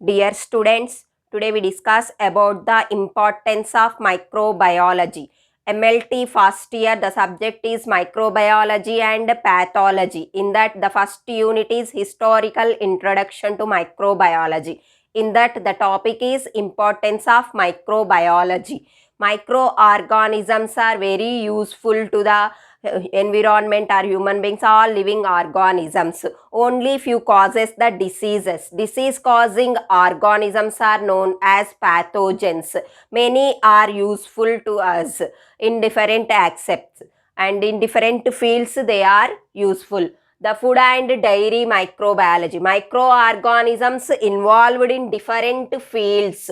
Dear students, today we discuss about the importance of microbiology. MLT first year, the subject is microbiology and pathology. In that, the first unit is historical introduction to microbiology. In that, the topic is importance of microbiology. Microorganisms are very useful to the environment or human beings, all living organisms. Only few causes the diseases. Disease causing organisms are known as pathogens. Many are useful to us in different aspects and in different fields they are useful. The food and dairy microbiology. Microorganisms involved in different fields.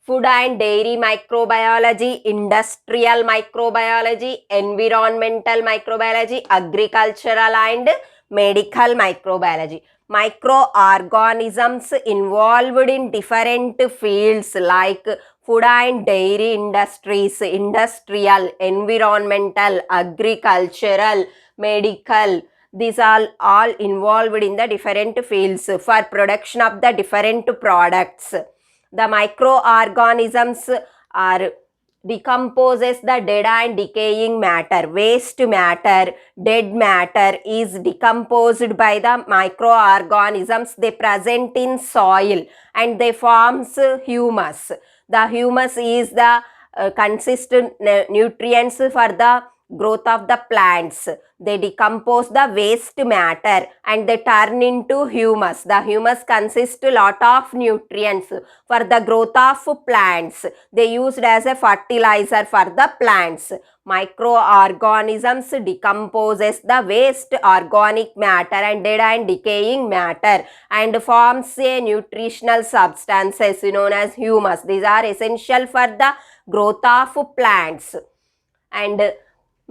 Food and dairy microbiology, industrial microbiology, environmental microbiology, agricultural and medical microbiology. Microorganisms involved in different fields like food and dairy industries, industrial, environmental, agricultural, medical. These are all involved in the different fields for production of the different products. The microorganisms are decomposes the dead and decaying matter. Waste matter, dead matter is decomposed by the microorganisms. They present in soil and they forms humus. The humus is the consistent nutrients for the growth of the plants. They decompose the waste matter and they turn into humus. The humus consists a lot of nutrients for the growth of plants. They used as a fertilizer for the plants. Microorganisms decomposes the waste organic matter and dead and decaying matter and forms a nutritional substances known as humus. These are essential for the growth of plants. And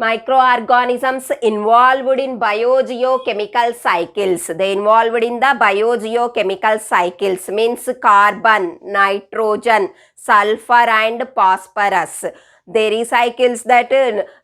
microorganisms involved in biogeochemical cycles. They involved in the biogeochemical cycles means carbon, nitrogen, sulfur and phosphorus. They recycles that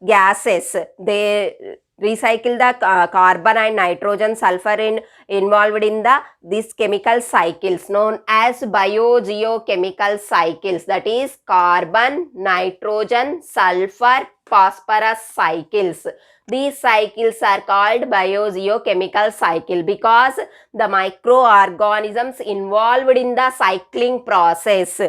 gases. They recycle the carbon and nitrogen, sulfur involved in these chemical cycles known as biogeochemical cycles. That is carbon, nitrogen, sulfur, phosphorus cycles. These cycles are called biogeochemical cycle because the microorganisms involved in the cycling process.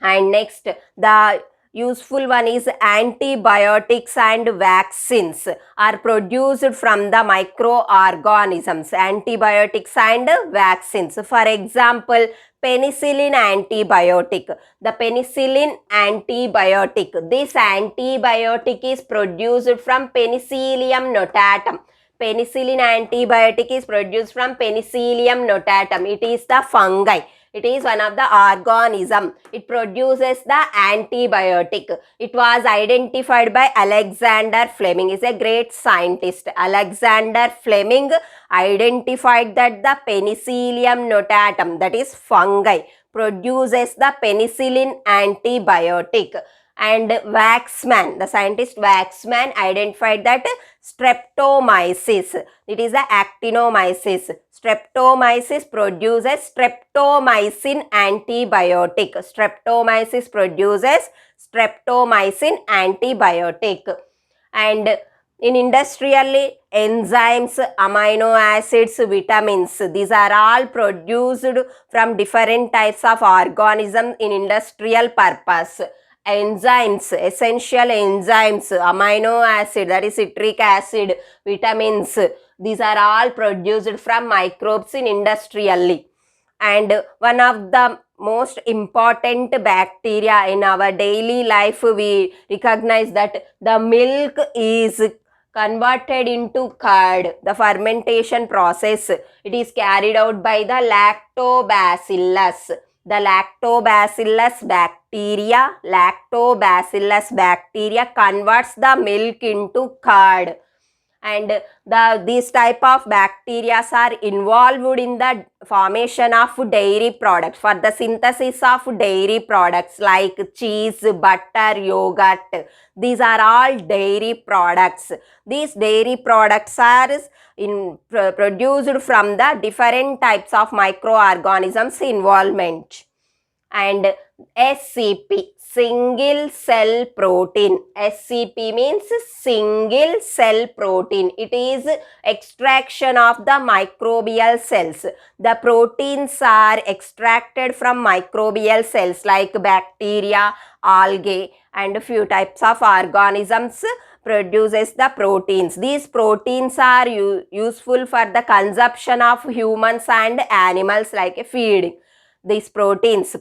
And next, the useful one is antibiotics and vaccines are produced from the microorganisms. Antibiotics and vaccines. For example, penicillin antibiotic. The penicillin antibiotic. This antibiotic is produced from Penicillium notatum. Penicillin antibiotic is produced from Penicillium notatum. It is the fungi. It is one of the organism. It produces the antibiotic. It was identified by Alexander Fleming. He is a great scientist. Alexander Fleming identified that the Penicillium notatum, that is fungi, produces the penicillin antibiotic. And Waxman, the scientist Waxman identified that streptomyces, it is the actinomyces. Streptomyces produces streptomycin antibiotic. Streptomyces produces streptomycin antibiotic. And in industrial enzymes, amino acids, vitamins, these are all produced from different types of organisms in industrial purpose. Enzymes, essential enzymes, amino acid, that is citric acid, vitamins, these are all produced from microbes in industrially. And one of the most important bacteria in our daily life, we recognize that the milk is converted into curd. The fermentation process, it is carried out by the lactobacillus. The lactobacillus bacteria converts the milk into curd. and these type of bacteria are involved in the formation of dairy products, for the synthesis of dairy products like cheese, butter, yogurt. These are all dairy products. These dairy products are produced from the different types of microorganisms involvement. And SCP, single cell protein. SCP means single cell protein. It is extraction of the microbial cells. The proteins are extracted from microbial cells like bacteria, algae, and a few types of organisms produces the proteins. These proteins are useful for the consumption of humans and animals like feeding. These proteins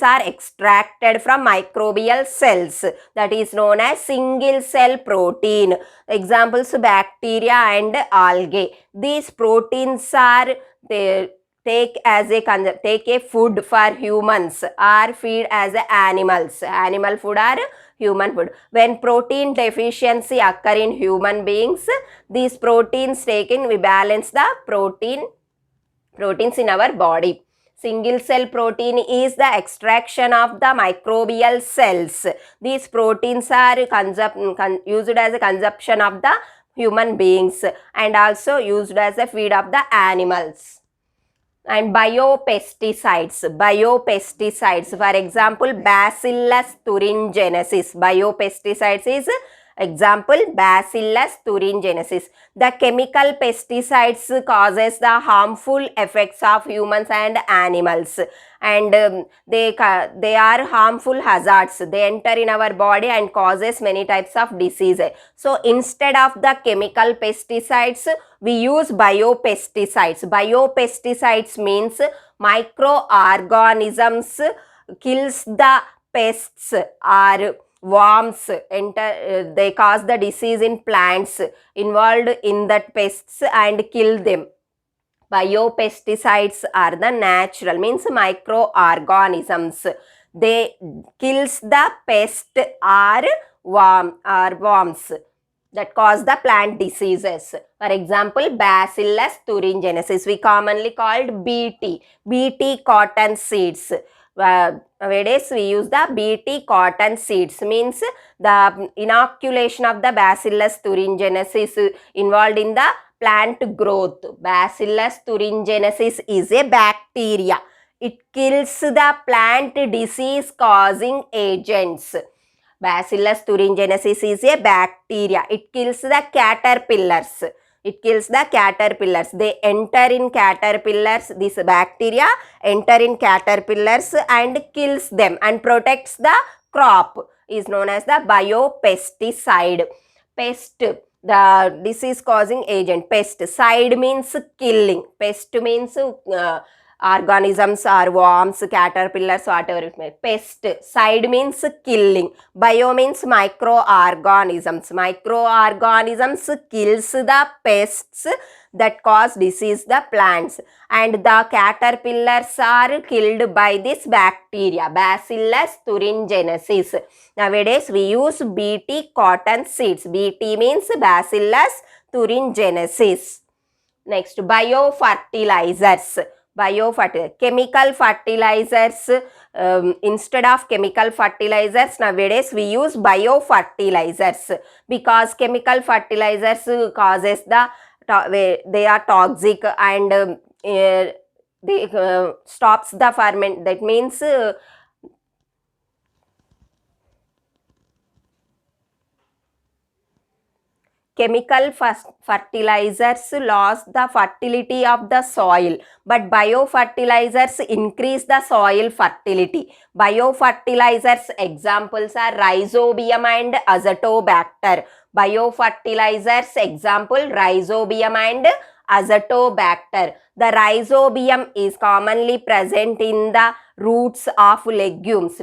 are extracted from microbial cells, that is known as single cell protein. Examples, bacteria and algae. These proteins are take a food for humans or feed as animals. Animal food or human food. When protein deficiency occur in human beings, these proteins taken, we balance the proteins in our body. Single cell protein is the extraction of the microbial cells. These proteins are used as a consumption of the human beings and also used as a feed of the animals. And biopesticides, for example, Bacillus thuringiensis. Biopesticides is example, Bacillus thuringiensis. The chemical pesticides causes the harmful effects of humans and animals, and they are harmful hazards. They enter in our body and causes many types of diseases. So instead of the chemical pesticides, we use biopesticides. Biopesticides means microorganisms kills the pests or worms they cause the disease in plants involved in that pests and kill them. Biopesticides are the natural, means microorganisms. They kills the pest or worms that cause the plant diseases. For example, Bacillus thuringiensis, we commonly called BT cotton seeds. Nowadays we use the BT cotton seeds, means the inoculation of the Bacillus thuringiensis involved in the plant growth. Bacillus thuringiensis is a bacteria. It kills the plant disease causing agents. Bacillus thuringiensis is a bacteria. It kills the caterpillars. They enter in caterpillars. This bacteria enter in caterpillars and kills them and protects the crop, is known as the biopesticide. Pest, the disease causing agent. Pesticide means killing. Pest means organisms or worms, caterpillars, whatever it may be. Pest, side means killing. Bio means microorganisms. Microorganisms kills the pests that cause disease the plants, and the caterpillars are killed by this bacteria, Bacillus thuringiensis. Nowadays we use BT cotton seeds. BT means Bacillus thuringiensis. Next, biofertilizers. Chemical fertilizers, instead of chemical fertilizers, nowadays we use biofertilizers, because chemical fertilizers causes they are toxic and they stops the ferment. That means chemical fertilizers lost the fertility of the soil, but biofertilizers increase the soil fertility. Biofertilizers examples are Rhizobium and Azotobacter. Biofertilizers example, Rhizobium and Azotobacter. The Rhizobium is commonly present in the roots of legumes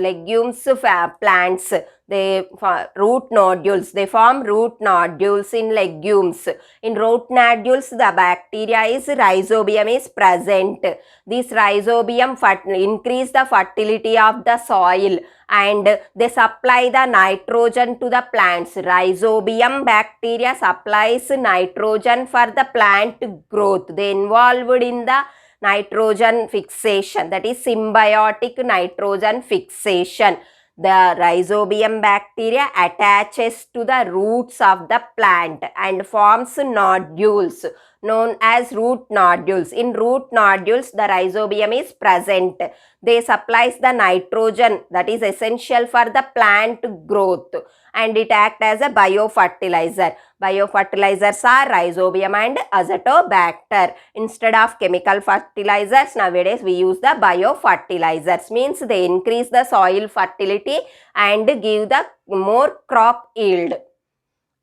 plants. root nodules. They form root nodules in legumes. In root nodules, the bacteria is rhizobium is present. This rhizobium increase the fertility of the soil and they supply the nitrogen to the plants. Rhizobium bacteria supplies nitrogen for the plant growth. They involved in the nitrogen fixation, that is symbiotic nitrogen fixation. The rhizobium bacteria attaches to the roots of the plant and forms nodules known as root nodules. In root nodules, the rhizobium is present. They supplies the nitrogen that is essential for the plant growth and it acts as a biofertilizer. Biofertilizers are rhizobium and azotobacter. Instead of chemical fertilizers, nowadays we use the biofertilizers. Means they increase the soil fertility and give the more crop yield.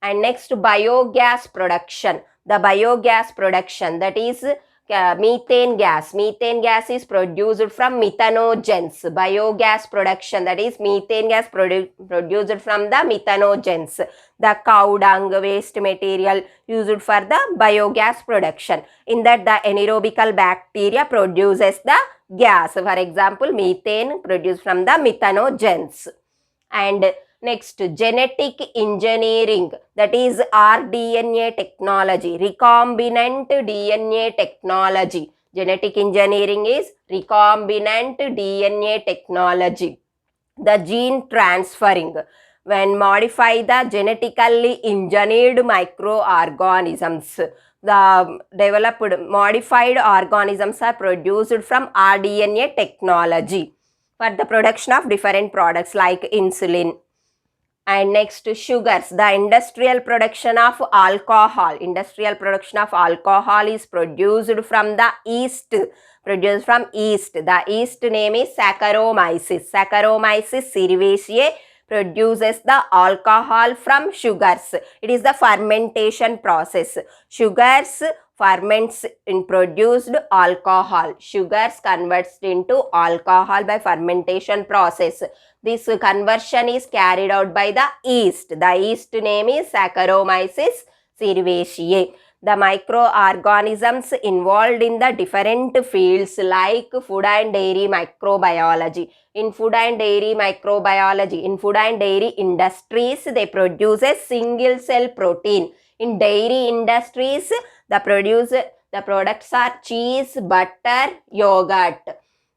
And next, biogas production. The biogas production, that is methane gas. Methane gas is produced from methanogens. Biogas production, that is methane gas produced from the methanogens. The cow dung waste material used for the biogas production. In that, the anaerobical bacteria produces the gas. For example, methane produced from the methanogens. And next, genetic engineering, that is rDNA technology, recombinant DNA technology. Genetic engineering is recombinant DNA technology. The gene transferring, when modify the genetically engineered microorganisms. The developed modified organisms are produced from rDNA technology for the production of different products like insulin. And next, sugars. The industrial production of alcohol. Industrial production of alcohol is produced from the yeast. Produced from yeast. The yeast name is Saccharomyces. Saccharomyces cerevisiae produces the alcohol from sugars. It is the fermentation process. Sugars ferments in produced alcohol. Sugars converts into alcohol by fermentation process. This conversion is carried out by the yeast. The yeast name is Saccharomyces cerevisiae. The microorganisms involved in the different fields like food and dairy microbiology. In food and dairy microbiology, in food and dairy industries, they produce a single cell protein. In dairy industries, the products are cheese, butter, yogurt.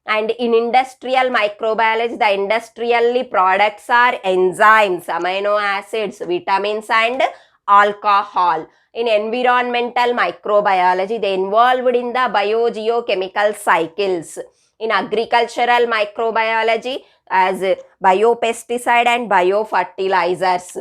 And in industrial microbiology, the industrial products are enzymes, amino acids, vitamins and alcohol. In environmental microbiology, they involved in the biogeochemical cycles. In agricultural microbiology, as biopesticide and biofertilizers.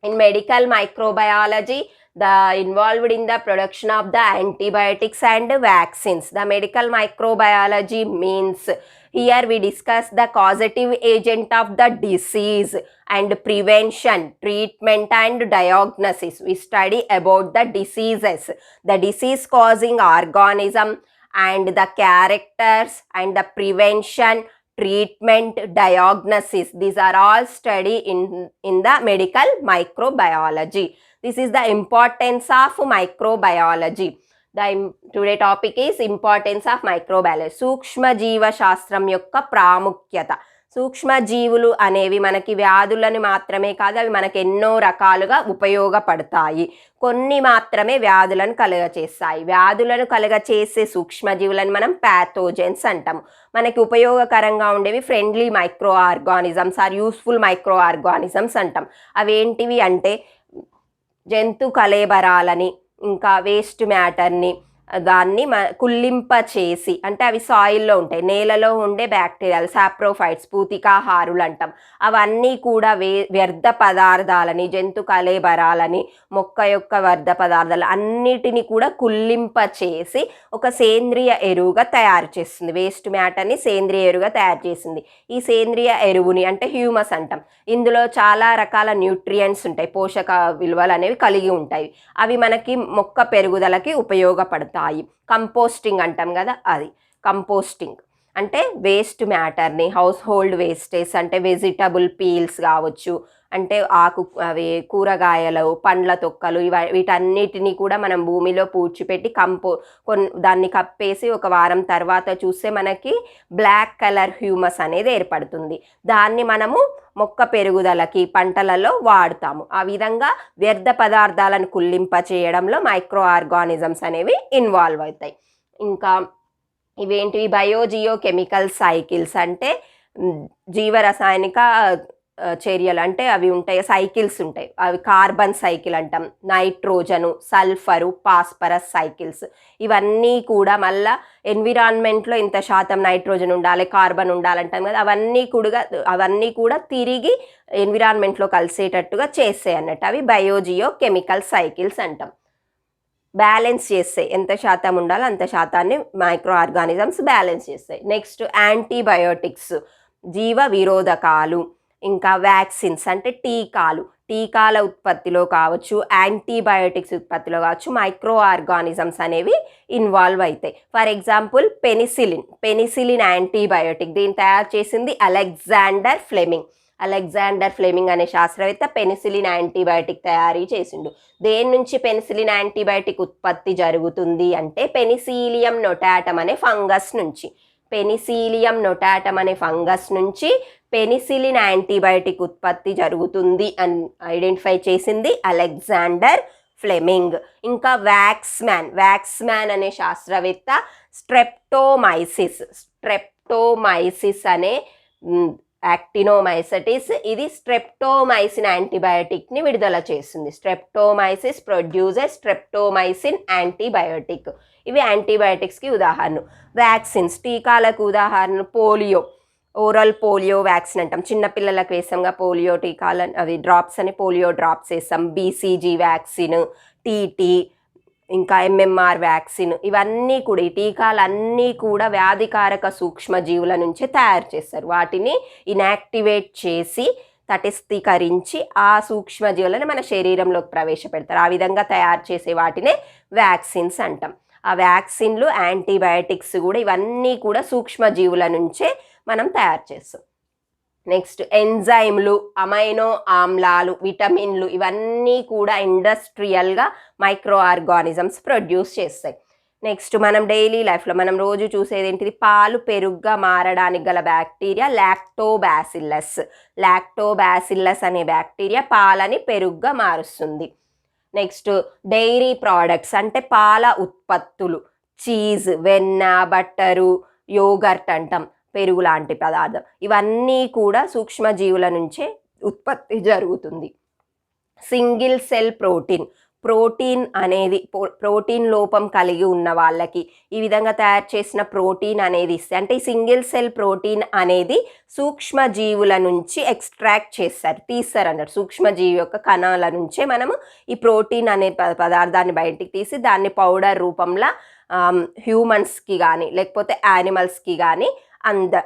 In medical microbiology, the involved in the production of the antibiotics and vaccines. The medical microbiology means here we discuss the causative agent of the disease and prevention, treatment and diagnosis. We study about the diseases, the disease causing organism and the characters and the prevention, treatment, diagnosis. These are all studied in the medical microbiology. This is the importance of microbiology. The today topic is importance of microbiology. సూక్ష్మ జీవశాస్త్రం యొక్క ప్రాముఖ్యత. సూక్ష్మజీవులు అనేవి మనకి వ్యాధులను మాత్రమే కాదు, అవి మనకి ఎన్నో రకాలుగా ఉపయోగపడతాయి. కొన్ని మాత్రమే వ్యాధులను కలుగచేస్తాయి. వ్యాధులను కలుగచేసే సూక్ష్మజీవులను మనం ప్యాథోజన్స్ అంటాము. మనకి ఉపయోగకరంగా ఉండేవి friendly microorganisms or useful microorganisms అంటాం. అవేంటివి అంటే జంతు కళేబరాలని, ఇంకా వేస్ట్ మ్యాటర్ని, దాన్ని కుళ్ళింప చేసి, అంటే అవి సాయిల్లో ఉంటాయి, నేలలో ఉండే బ్యాక్టీరియాలు, సాప్రోఫైట్స్, పూతికాహారులు అంటాం. అవన్నీ కూడా వ్యర్థ పదార్థాలని, జంతు కళేబరాలని, మొక్క యొక్క వ్యర్థ పదార్థాలు అన్నిటిని కూడా కుళ్ళింప చేసి ఒక సేంద్రియ ఎరువుగా తయారు చేస్తుంది. వేస్ట్ మ్యాటర్ని సేంద్రియ ఎరువుగా తయారు చేసింది. ఈ సేంద్రియ ఎరువుని అంటే హ్యూమస్ అంటాం. ఇందులో చాలా రకాల న్యూట్రియంట్స్ ఉంటాయి, పోషక విలువలు అనేవి కలిగి ఉంటాయి. అవి మనకి మొక్క పెరుగుదలకి ఉపయోగపడతాయి. కంపోస్టింగ్ అంటాం కదా, అది కంపోస్టింగ్. అంటే వేస్ట్ మ్యాటర్ని, హౌస్ హోల్డ్ వేస్టేజ్ అంటే వెజిటబుల్ పీల్స్ కావచ్చు, అంటే అవి కూరగాయలు, పండ్ల తొక్కలు, వీటన్నిటిని కూడా మనం భూమిలో పూడ్చిపెట్టి దాన్ని కప్పేసి ఒక వారం తర్వాత చూస్తే మనకి బ్లాక్ కలర్ హ్యూమస్ అనేది ఏర్పడుతుంది. దాన్ని మనము మొక్క పెరుగుదలకి పంటలలో వాడుతాము. ఆ విధంగా వ్యర్థ పదార్థాలను కుళ్ళింప చేయడంలో మైక్రో ఆర్గానిజమ్స్ అనేవి ఇన్వాల్వ్ అవుతాయి. ఇంకా ఇవేంటివి బయోజియో కెమికల్ సైకిల్స్ అంటే జీవరసాయనిక చర్యలు, అంటే అవి ఉంటాయి, సైకిల్స్ ఉంటాయి. అవి కార్బన్ సైకిల్ అంటాం, నైట్రోజను, సల్ఫరు, పాస్పరస్ సైకిల్స్. ఇవన్నీ కూడా మళ్ళా ఎన్విరాన్మెంట్లో ఇంత శాతం నైట్రోజన్ ఉండాలి, కార్బన్ ఉండాలంటాం కదా, అవన్నీ కూడా తిరిగి ఎన్విరాన్మెంట్లో కలిసేటట్టుగా చేస్తాయి అన్నట్టు. అవి బయోజియో కెమికల్ సైకిల్స్ అంటాం. బ్యాలెన్స్ చేస్తాయి, ఎంత శాతం ఉండాలో అంత శాతాన్ని మైక్రో ఆర్గానిజమ్స్ బ్యాలెన్స్ చేస్తాయి. నెక్స్ట్ యాంటీబయోటిక్స్, జీవ విరోధకాలు, ఇంకా వ్యాక్సిన్స్ అంటే టీకాల ఉత్పత్తిలో కావచ్చు, యాంటీబయోటిక్స్ ఉత్పత్తిలో కావచ్చు మైక్రో ఆర్గానిజమ్స్ అనేవి ఇన్వాల్వ్ అవుతాయి. ఫర్ ఎగ్జాంపుల్ పెనిసిలిన్ యాంటీబయోటిక్, దీన్ని తయారు చేసింది అలెగ్జాండర్ ఫ్లెమింగ్ అనే శాస్త్రవేత్త పెనిసిలిన్ యాంటీబయోటిక్ తయారీ చేసిండు. దేని నుంచి పెనిసిలిన్ యాంటీబయోటిక్ ఉత్పత్తి జరుగుతుంది అంటే పెనిసిలియం నొటాటం అనే ఫంగస్ నుంచి పెనిసిలిన్ యాంటీబయోటిక్ ఉత్పత్తి జరుగుతుంది అని ఐడెంటిఫై చేసింది అలెగ్జాండర్ ఫ్లెమింగ్. ఇంకా వ్యాక్స్మ్యాన్ అనే శాస్త్రవేత్త స్ట్రెప్టోమైసిస్ అనే యాక్టినోమైసెటిస్, ఇది స్ట్రెప్టోమైసిన్ యాంటీబయోటిక్ని విడుదల చేస్తుంది. స్ట్రెప్టోమైసిస్ ప్రొడ్యూసెస్ స్ట్రెప్టోమైసిన్ యాంటీబయోటిక్. ఇవి యాంటీబయోటిక్స్కి ఉదాహరణ. వ్యాక్సిన్స్, టీకాలకు ఉదాహరణ పోలియో, ఓరల్ పోలియో వ్యాక్సిన్ అంటాం. చిన్నపిల్లలకు వేసాంగా పోలియో టీకాలు, అవి డ్రాప్స్ అని పోలియో డ్రాప్స్ వేస్తాం. బీసీజీ వ్యాక్సిన్, టీటీ, ఇంకా ఎంఎంఆర్ వ్యాక్సిన్, ఇవన్నీ కూడా ఈ టీకాలన్నీ కూడా వ్యాధికారక సూక్ష్మజీవుల నుంచే తయారు చేస్తారు. వాటిని ఇనాక్టివేట్ చేసి తటస్థీకరించి ఆ సూక్ష్మజీవులను మన శరీరంలోకి ప్రవేశపెడతారు. ఆ విధంగా తయారు చేసే వాటినే వ్యాక్సిన్స్ అంటాం. ఆ వ్యాక్సిన్లు, యాంటీబయాటిక్స్ కూడా ఇవన్నీ కూడా సూక్ష్మజీవుల నుంచే మనం తయారు చేస్తాం. నెక్స్ట్ ఎంజైమ్లు, అమైనో ఆమ్లాలు, విటమిన్లు, ఇవన్నీ కూడా ఇండస్ట్రియల్గా మైక్రో ఆర్గానిజమ్స్ ప్రొడ్యూస్ చేస్తాయి. నెక్స్ట్ మనం డైలీ లైఫ్లో మనం రోజు చూసేది ఏంటిది, పాలు పెరుగుగా మారడానికి గల బ్యాక్టీరియా లాక్టోబాసిల్లస్ అనే బ్యాక్టీరియా పాలని పెరుగుగా మారుస్తుంది. నెక్స్ట్ డైరీ ప్రోడక్ట్స్ అంటే పాల ఉత్పత్తులు, చీజ్, వెన్న, బట్టరు, యోగర్ట్ అంటాం, పెరుగు లాంటి పదార్థం, ఇవన్నీ కూడా సూక్ష్మజీవుల నుంచే ఉత్పత్తి జరుగుతుంది. సింగిల్ సెల్ ప్రోటీన్ అనేది ప్రోటీన్ లోపం కలిగి ఉన్న వాళ్ళకి ఈ విధంగా తయారు చేసిన ప్రోటీన్ అనేది ఇస్తే, అంటే ఈ సింగిల్ సెల్ ప్రోటీన్ అనేది సూక్ష్మజీవుల నుంచి ఎక్స్ట్రాక్ట్ తీస్తారు అన్నట్టు. సూక్ష్మజీవి యొక్క కణాల నుంచే మనము ఈ ప్రోటీన్ అనే పదార్థాన్ని బయటికి తీసి దాన్ని పౌడర్ రూపంలో హ్యూమన్స్కి కానీ లేకపోతే యానిమల్స్కి కానీ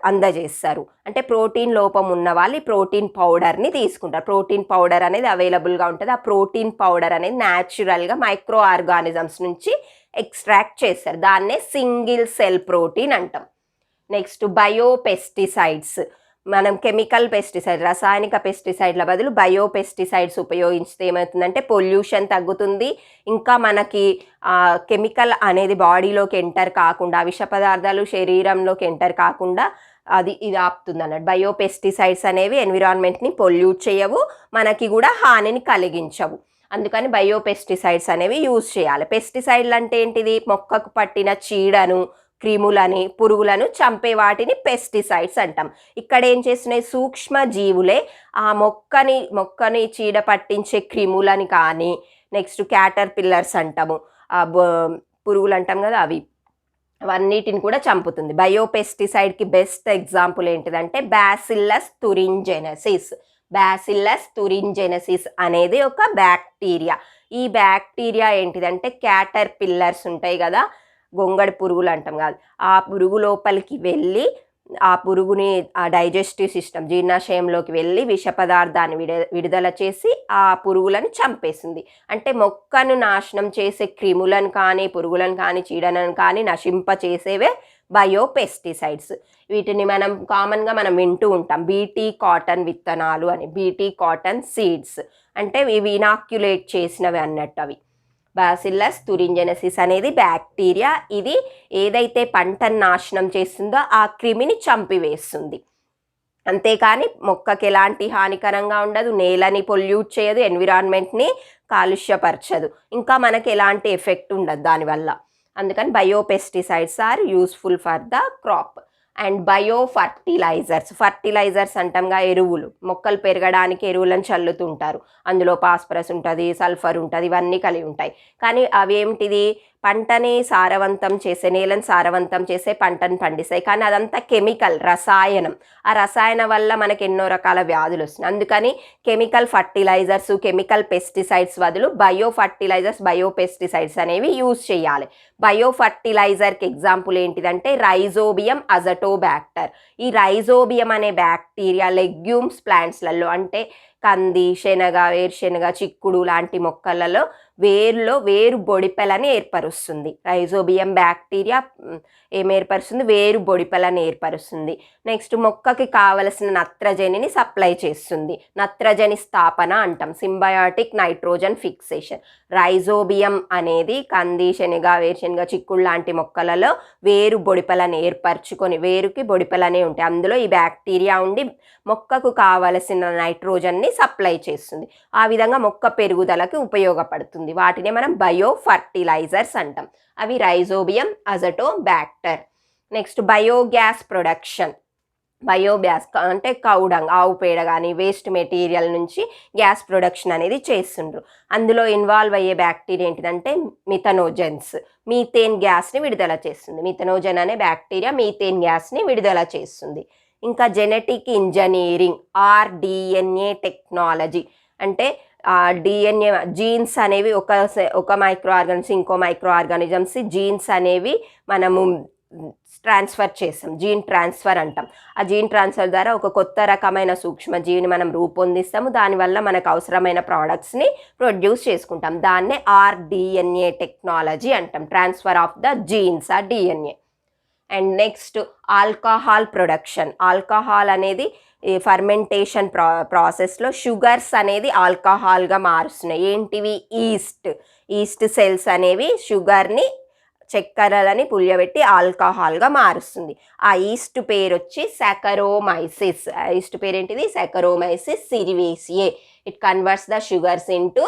అందజేస్తారు. అంటే ప్రోటీన్ లోపం ఉన్న వాళ్ళు ఈ ప్రోటీన్ పౌడర్ని తీసుకుంటారు. ప్రోటీన్ పౌడర్ అనేది అవైలబుల్గా ఉంటుంది. ఆ ప్రోటీన్ పౌడర్ అనేది న్యాచురల్గా మైక్రో ఆర్గానిజమ్స్ నుంచి ఎక్స్ట్రాక్ట్ చేస్తారు. దాన్నే సింగిల్ సెల్ ప్రోటీన్ అంటాం. నెక్స్ట్ బయోపెస్టిసైడ్స్, మనం కెమికల్ పెస్టిసైడ్, రసాయనిక పెస్టిసైడ్ల బదులు బయోపెస్టిసైడ్స్ ఉపయోగించితే ఏమవుతుందంటే పొల్యూషన్ తగ్గుతుంది. ఇంకా మనకి కెమికల్ అనేది బాడీలోకి ఎంటర్ కాకుండా, విష పదార్థాలు శరీరంలోకి ఎంటర్ కాకుండా ఇది ఆపుతుంది అన్నట్టు. బయోపెస్టిసైడ్స్ అనేవి ఎన్విరాన్మెంట్ని పొల్యూట్ చేయవు, మనకి కూడా హానిని కలిగించవు. అందుకని బయోపెస్టిసైడ్స్ అనేవి యూజ్ చేయాలి. పెస్టిసైడ్లు అంటే ఏంటిది, మొక్కకు పట్టిన చీడను, క్రిములని, పురుగులను చంపే వాటిని పెస్టిసైడ్స్ అంటాం. ఇక్కడ ఏం చేస్తున్నాయి, సూక్ష్మజీవులే ఆ మొక్కని చీడ పట్టించే క్రిములని కానీ, నెక్స్ట్ క్యాటర్ పిల్లర్స్ అంటాము, పురుగులు అంటాం కదా, అవన్నిటిని కూడా చంపుతుంది. బయోపెస్టిసైడ్కి బెస్ట్ ఎగ్జాంపుల్ ఏంటిదంటే బ్యాసిల్లస్ తురింజెనసిస్ అనేది ఒక బ్యాక్టీరియా. ఈ బ్యాక్టీరియా ఏంటిదంటే క్యాటర్ పిల్లర్స్ ఉంటాయి కదా, గొంగడి పురుగులు అంటాం కాదు, ఆ పురుగు లోపలికి వెళ్ళి ఆ పురుగుని ఆ డైజెస్టివ్ సిస్టమ్ జీర్ణాశయంలోకి వెళ్ళి విష పదార్థాన్ని విడుదల చేసి ఆ పురుగులను చంపేస్తుంది. అంటే మొక్కను నాశనం చేసే క్రిములను కానీ, పురుగులను కానీ, చీడలను కానీ నశింప చేసేవే బయోపెస్టిసైడ్స్. వీటిని మనం కామన్గా మనం వింటూ ఉంటాం బీటీ కాటన్ విత్తనాలు అని, బీటీ కాటన్ సీడ్స్ అంటే ఇవి ఇనాక్యులేట్ చేసినవి అన్నట్టు. అవి బాసిల్లస్ తురింజెనసిస్ అనేది బ్యాక్టీరియా, ఇది ఏదైతే పంటను నాశనం చేస్తుందో ఆ క్రిమిని చంపివేస్తుంది. అంతేకాని మొక్కకి ఎలాంటి హానికరంగా ఉండదు, నేలని పొల్యూట్ చేయదు, ఎన్విరాన్మెంట్ని కాలుష్యపరచదు, ఇంకా మనకి ఎలాంటి ఎఫెక్ట్ ఉండదు దానివల్ల. అందుకని biopesticides are useful for the crop. And biofertilizers అంటాంగా, ఎరువులు, మొక్కలు పెరగడానికి ఎరువులను చల్లుతుంటారు. అందులో పాస్పరస్ ఉంటుంది, సల్ఫర్ ఉంటుంది, ఇవన్నీ కలిగి ఉంటాయి. కానీ అవి ఏమిటిది, పంటని సారవంతం చేసే, నేలను సారవంతం చేసే, పంటను పండిస్తాయి. కానీ అదంతా కెమికల్, రసాయనం. ఆ రసాయనం వల్ల మనకి ఎన్నో రకాల వ్యాధులు వస్తున్నాయి. అందుకని కెమికల్ ఫర్టిలైజర్స్, కెమికల్ పెస్టిసైడ్స్ బదులు బయో ఫర్టిలైజర్స్, బయో పెస్టిసైడ్స్ అనేవి యూజ్ చేయాలి. బయో ఫర్టిలైజర్కి ఎగ్జాంపుల్ ఏంటిదంటే రైజోబియం అజటోబ్యాక్టర్. ఈ రైజోబియం అనే బ్యాక్టీరియా లెగ్యూమ్స్ ప్లాంట్స్లలో అంటే కంది, శనగ, వేరుశెనగ, చిక్కుడు లాంటి మొక్కలలో వేరు బొడిపెలని ఏర్పరుస్తుంది. రైజోబియం బ్యాక్టీరియా ఏం ఏర్పరుస్తుంది, వేరు బొడిపెలని ఏర్పరుస్తుంది. నెక్స్ట్ మొక్కకి కావలసిన నత్రజనిని సప్లై చేస్తుంది, నత్రజని స్థాపన అంటాం, సింబయాటిక్ నైట్రోజన్ ఫిక్సేషన్. రైజోబియం అనేది కంది, శనగ, వేరుశెనగ, చిక్కుడు లాంటి మొక్కలలో వేరు బొడిపెలను ఏర్పరచుకొని, వేరుకి బొడిపెలనే ఉంటాయి, అందులో ఈ బ్యాక్టీరియా ఉండి మొక్కకు కావలసిన నైట్రోజన్ని సప్లై చేస్తుంది. ఆ విధంగా మొక్క పెరుగుదలకి ఉపయోగపడుతుంది. వాటినే మనం బయో ఫర్టిలైజర్స్ అంటాం. అవి rhizobium Azotobacter. Next biogas production. Biogas అంటే కౌడంగ్, ఆవు పేడ కానీ వేస్ట్ మెటీరియల్ నుంచి గ్యాస్ ప్రొడక్షన్ అనేది చేస్తుండ్రు. అందులో ఇన్వాల్వ్ అయ్యే బ్యాక్టీరియా ఏంటిదంటే మిథనోజన్స్, మీథేన్ గ్యాస్ని విడుదల చేస్తుంది. మిథనోజన్ అనే బ్యాక్టీరియా మీథేన్ గ్యాస్ని విడుదల చేస్తుంది. ఇంకా genetic engineering or DNA technology అంటే డిఎన్ఏ జీన్స్ అనేవి ఒక మైక్రో ఆర్గానిజం ఇంకో మైక్రో ఆర్గానిజమ్స్ జీన్స్ అనేవి మనము ట్రాన్స్ఫర్ చేస్తాం, జీన్ ట్రాన్స్ఫర్ అంటాం. ఆ జీన్ ట్రాన్స్ఫర్ ద్వారా ఒక కొత్త రకమైన సూక్ష్మజీవిని మనం రూపొందిస్తాము, దానివల్ల మనకు అవసరమైన ప్రోడక్ట్స్ని ప్రొడ్యూస్ చేసుకుంటాం. దాన్నే ఆర్డిఎన్ఏ టెక్నాలజీ అంటాం, ట్రాన్స్ఫర్ ఆఫ్ ద జీన్స్ ఆ DNA. And next alcohol production. Alcohol అనేది ఫర్మెంటేషన్ ప్రాసెస్లో షుగర్స్ అనేది ఆల్కహాల్గా మారుస్తున్నాయి. ఏంటివి, ఈస్ట్ సెల్స్ అనేవి షుగర్ని, చక్కెరలని పులియబెట్టి ఆల్కహాల్గా మారుస్తుంది. ఆ ఈస్ట్ పేరు వచ్చి సాకరోమైసిస్. ఈస్ట్ పేరు ఏంటిది, Saccharomyces cerevisiae. It converts the sugars into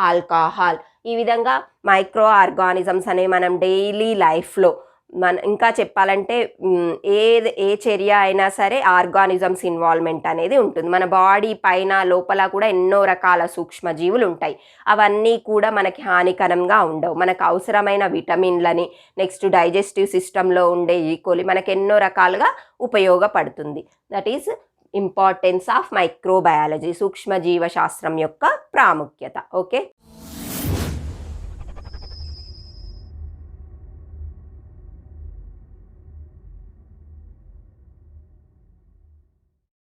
alcohol. ఈ విధంగా మైక్రో ఆర్గానిజమ్స్ అనేవి మనం డైలీ లైఫ్లో ఇంకా చెప్పాలంటే ఏ చర్య అయినా సరే ఆర్గానిజమ్స్ ఇన్వాల్వ్మెంట్ అనేది ఉంటుంది. మన బాడీ పైన లోపల కూడా ఎన్నో రకాల సూక్ష్మజీవులు ఉంటాయి. అవన్నీ కూడా మనకి హానికరంగా ఉండవు. మనకు అవసరమైన విటమిన్లని, నెక్స్ట్ డైజెస్టివ్ సిస్టంలో ఉండే ఈకోలి మనకు ఎన్నో రకాలుగా ఉపయోగపడుతుంది. That is importance of microbiology, సూక్ష్మజీవ శాస్త్రం యొక్క ప్రాముఖ్యత. ఓకే.